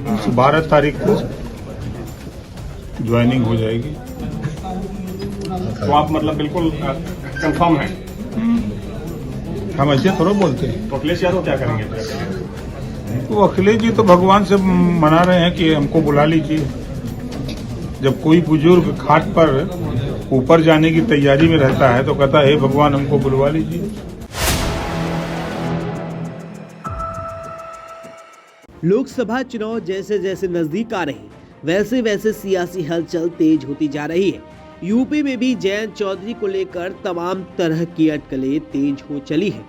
12 तारीख को ज्वाइनिंग हो जाएगी। तो आप मतलब बिल्कुल कंफर्म हैं? हम ऐसे थोड़ा बोलते हैं। तो अखिलेश यादव क्या करेंगे? तो अखिलेश जी तो भगवान से मना रहे हैं कि हमको बुला लीजिए। जब कोई बुजुर्ग खाट पर ऊपर जाने की तैयारी में रहता है तो कहता है हे भगवान हमको बुलवा लीजिए। लोकसभा चुनाव जैसे जैसे नजदीक आ रहे हैं वैसे वैसे सियासी हलचल तेज होती जा रही है। यूपी में भी जयंत चौधरी को लेकर तमाम तरह की अटकलें तेज हो चली है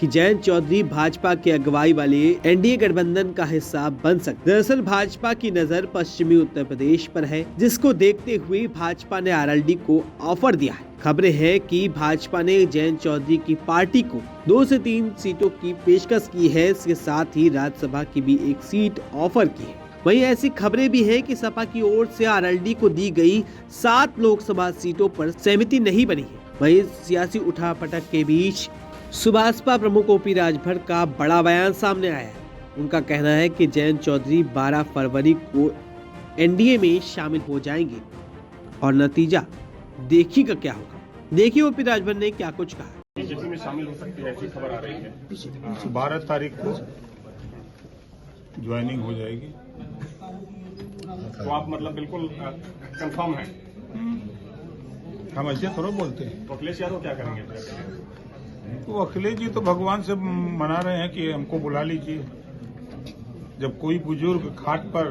कि जयंत चौधरी भाजपा के अगुवाई वाले एनडीए गठबंधन का हिस्सा बन सकते। दरअसल भाजपा की नजर पश्चिमी उत्तर प्रदेश पर है, जिसको देखते हुए भाजपा ने आरएलडी को ऑफर दिया है। खबरें हैं कि भाजपा ने जयंत चौधरी की पार्टी को 2 से 3 सीटों की पेशकश की है। इसके साथ ही राज्यसभा की भी एक सीट ऑफर की है। वहीं ऐसी खबरें भी हैं कि सपा की ओर से आरएलडी को दी गई 7 लोकसभा सीटों पर सहमति नहीं बनी है। वहीं सियासी उठापटक के बीच सुभाषपा प्रमुख ओपी राजभर का बड़ा बयान सामने आया है। उनका कहना है कि जयंत चौधरी 12 फरवरी को एनडीए में शामिल हो जाएंगे और नतीजा देखिएगा क्या होगा। देखिए ओपी राजभर ने क्या कुछ कहा। बीजेपी में शामिल हो सकती है ऐसी खबर आ रही है। 12 तारीख को ज्वाइनिंग हो जाएगी। तो आप मतलब बिल्कुल कंफर्म हैं? हम ऐसे थोड़ा बोलते हैं। तो अखिलेश यादव क्या करेंगे? तो अखिलेश जी तो भगवान से मना रहे हैं कि हमको बुला लीजिए। जब कोई बुजुर्ग खाट पर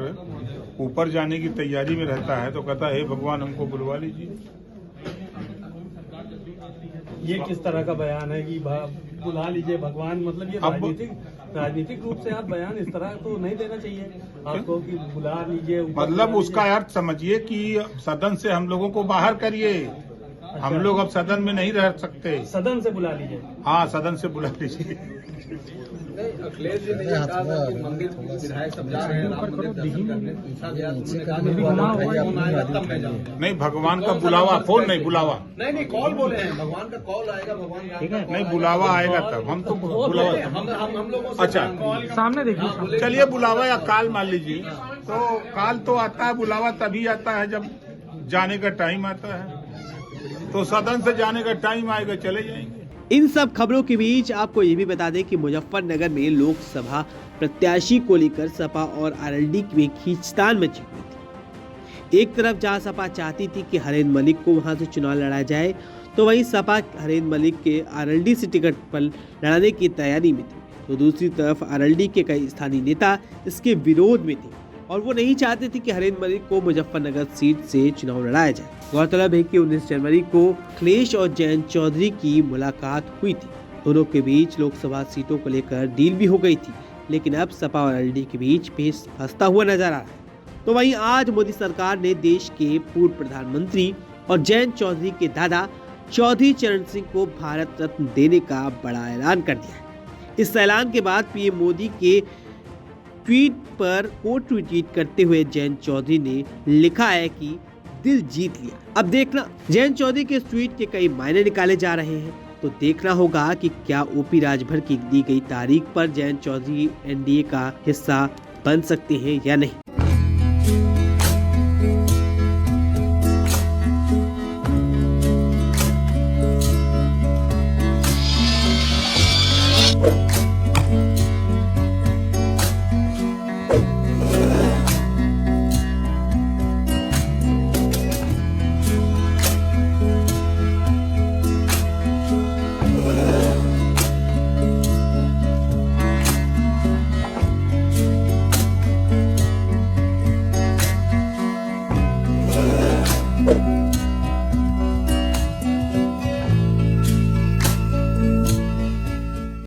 ऊपर जाने की तैयारी में रहता है तो कहता है हे भगवान हमको बुलवा लीजिए। ये किस तरह का बयान है कि बुला लीजिए भगवान? मतलब ये राजनीतिक रूप से आप बयान इस तरह तो नहीं देना चाहिए आपको कि बुला लीजिए। मतलब उसका अर्थ समझिए कि सदन से हम लोगों को बाहर करिए। हम लोग अब सदन में नहीं रह सकते। सदन से बुला लीजिए। हाँ, सदन से बुला लीजिए। अखिलेश जी ने कहा था कि मंदिर विधायक सब जा रहे हैं, राम मंदिर दर्शन करने, पूछा गया तो उन्होंने कहा कि फोन आएगा तब मैं जाऊंगा। नहीं, भगवान का बुलावा, फोन नहीं, बुलावा नहीं कॉल बोले हैं, भगवान का कॉल आएगा, भगवान नहीं, बुलावा आएगा तब। हम तो बुलावा हम लोगों से अच्छा सामने देखिए। चलिए, बुलावा या काल मान लीजिए। तो काल तो आता है, बुलावा तभी आता है जब जाने का टाइम आता है। तो सदन से जाने का टाइम आएगा, चले जाएंगे। इन सब खबरों के बीच आपको ये भी बता दें कि मुजफ्फरनगर में लोकसभा प्रत्याशी को लेकर सपा और आरएलडी में खींचतान मची हुई थी। एक तरफ जहां सपा चाहती थी कि हरेंद्र मलिक को वहां से चुनाव लड़ा जाए, तो वहीं सपा हरेंद्र मलिक के आरएलडी से टिकट पर लड़ाने की तैयारी में थी। तो दूसरी तरफ आरएलडी के कई स्थानीय नेता इसके विरोध में थे और वो नहीं चाहते थे कि हरेंद्र मलिक को मुजफ्फरनगर सीट से चुनाव लड़ाया जाए। गौरतलब है कि 19 जनवरी को अखिलेश और जयंत चौधरी की मुलाकात हुई थी। दोनों के बीच लोकसभा सीटों को लेकर डील भी हो गई थी, लेकिन अब सपा और आरएलडी के बीच पेच फंसता हुआ नजर आ रहा है। तो वहीं आज मोदी सरकार ने देश के पूर्व प्रधानमंत्री और जयंत चौधरी के दादा चौधरी चरण सिंह को भारत रत्न देने का बड़ा ऐलान कर दिया है। इस ऐलान के बाद पीएम मोदी के ट्वीट पर कोट ट्वीट करते हुए जयंत चौधरी ने लिखा है कि दिल जीत लिया। अब देखना, जयंत चौधरी के इस ट्वीट के कई मायने निकाले जा रहे हैं। तो देखना होगा कि क्या ओपी राजभर की दी गई तारीख पर जयंत चौधरी एनडीए का हिस्सा बन सकते हैं या नहीं।